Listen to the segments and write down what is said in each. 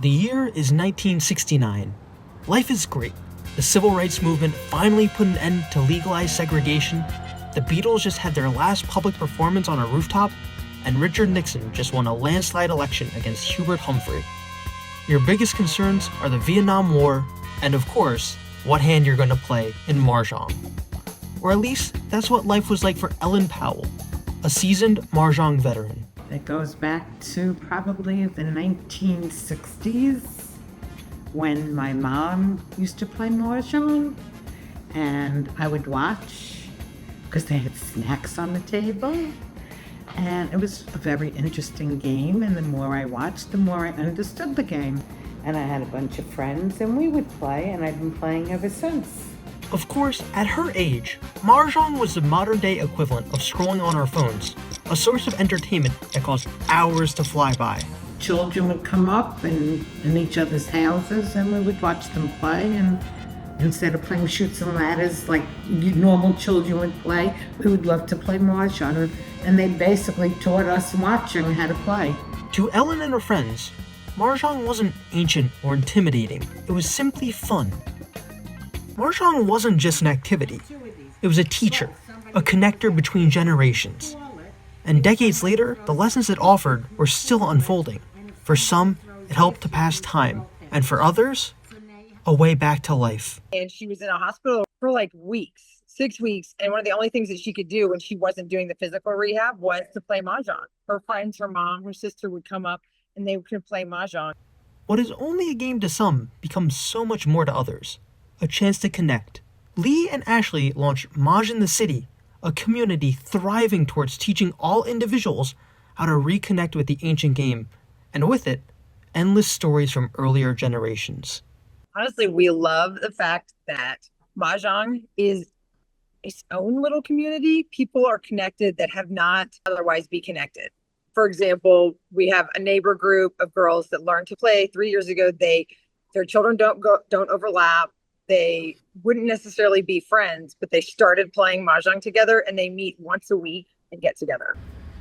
The year is 1969. Life is great. The civil rights movement finally put an end to legalized segregation. The Beatles just had their last public performance on a rooftop, and Richard Nixon just won a landslide election against Hubert Humphrey. Your biggest concerns are the Vietnam War, and of course, what hand you're going to play in Mahjong. Or at least, that's what life was like for Ellen Powell, a seasoned Mahjong veteran. It goes back to probably the 1960s when my mom used to play Mahjong, and I would watch because they had snacks on the table. And it was a very interesting game, and the more I watched, the more I understood the game. And I had a bunch of friends, and we would play, and I've been playing ever since. Of course, at her age, Mahjong was the modern-day equivalent of scrolling on our phones, a source of entertainment that caused hours to fly by. Children would come up in each other's houses, and we would watch them play, and instead of playing Chutes and Ladders like normal children would play, we would love to play Mahjong, and they basically taught us watching how to play. To Ellen and her friends, Mahjong wasn't ancient or intimidating, it was simply fun. Mahjong wasn't just an activity, it was a teacher, a connector between generations. And decades later, the lessons it offered were still unfolding. For some, it helped to pass time, and for others, a way back to life. And she was in a hospital for like weeks, 6 weeks, and one of the only things that she could do when she wasn't doing the physical rehab was to play Mahjong. Her friends, her mom, her sister would come up and they could play Mahjong. What is only a game to some becomes so much more to others. A chance to connect. Lee and Ashley launched Maj in the City, a community thriving towards teaching all individuals how to reconnect with the ancient game, and with it, endless stories from earlier generations. Honestly, we love the fact that Mahjong is its own little community. People are connected that have not otherwise be connected. For example, we have a neighbor group of girls that learned to play 3 years ago. Their children don't overlap. They wouldn't necessarily be friends, but they started playing Mahjong together, and they meet once a week and get together.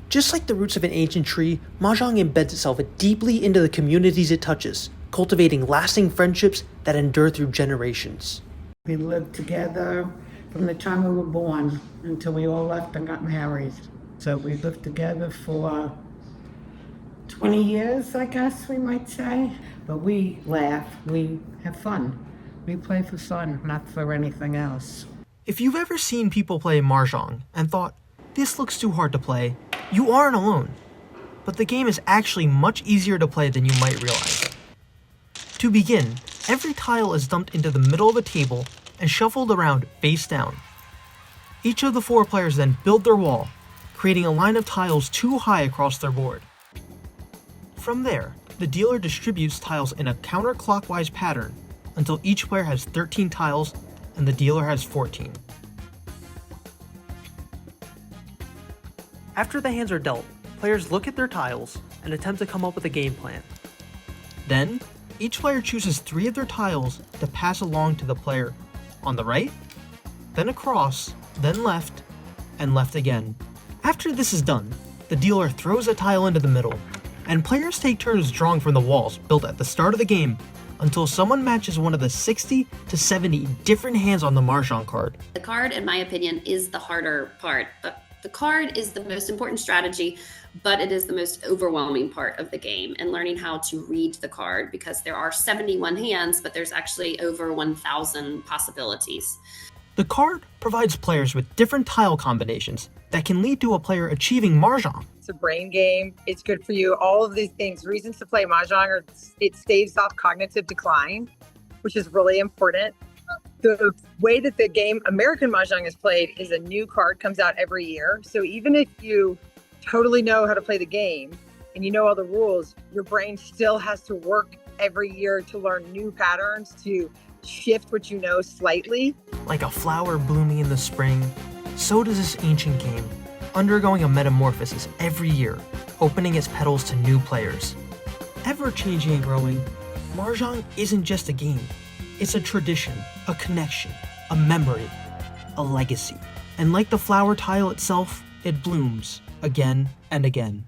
Just like the roots of an ancient tree, Mahjong embeds itself deeply into the communities it touches, cultivating lasting friendships that endure through generations. We lived together from the time we were born until we all left and got married. So we lived together for 20 years, I guess we might say. But we laugh, we have fun. We play for fun, not for anything else. If you've ever seen people play Mahjong and thought, this looks too hard to play, you aren't alone. But the game is actually much easier to play than you might realize. To begin, every tile is dumped into the middle of a table and shuffled around face down. Each of the 4 players then build their wall, creating a line of tiles too high across their board. From there, the dealer distributes tiles in a counterclockwise pattern until each player has 13 tiles and the dealer has 14. After the hands are dealt, players look at their tiles and attempt to come up with a game plan. Then, each player chooses 3 of their tiles to pass along to the player on the right, then across, then left, and left again. After this is done, the dealer throws a tile into the middle, and players take turns drawing from the walls built at the start of the game until someone matches one of the 60 to 70 different hands on the Mahjong card. The card, in my opinion, is the harder part. The card is the most important strategy, but it is the most overwhelming part of the game, and learning how to read the card, because there are 71 hands, but there's actually over 1,000 possibilities. The card provides players with different tile combinations that can lead to a player achieving Mahjong. It's a brain game. It's good for you. All of these things, reasons to play Mahjong are it staves off cognitive decline, which is really important. The way that the game American Mahjong is played is a new card comes out every year. So even if you totally know how to play the game and you know all the rules, your brain still has to work every year to learn new patterns, to shift what you know slightly. Like a flower blooming in the spring, so does this ancient game, undergoing a metamorphosis every year, opening its petals to new players. Ever-changing and growing, Mahjong isn't just a game. It's a tradition, a connection, a memory, a legacy. And like the flower tile itself, it blooms again and again.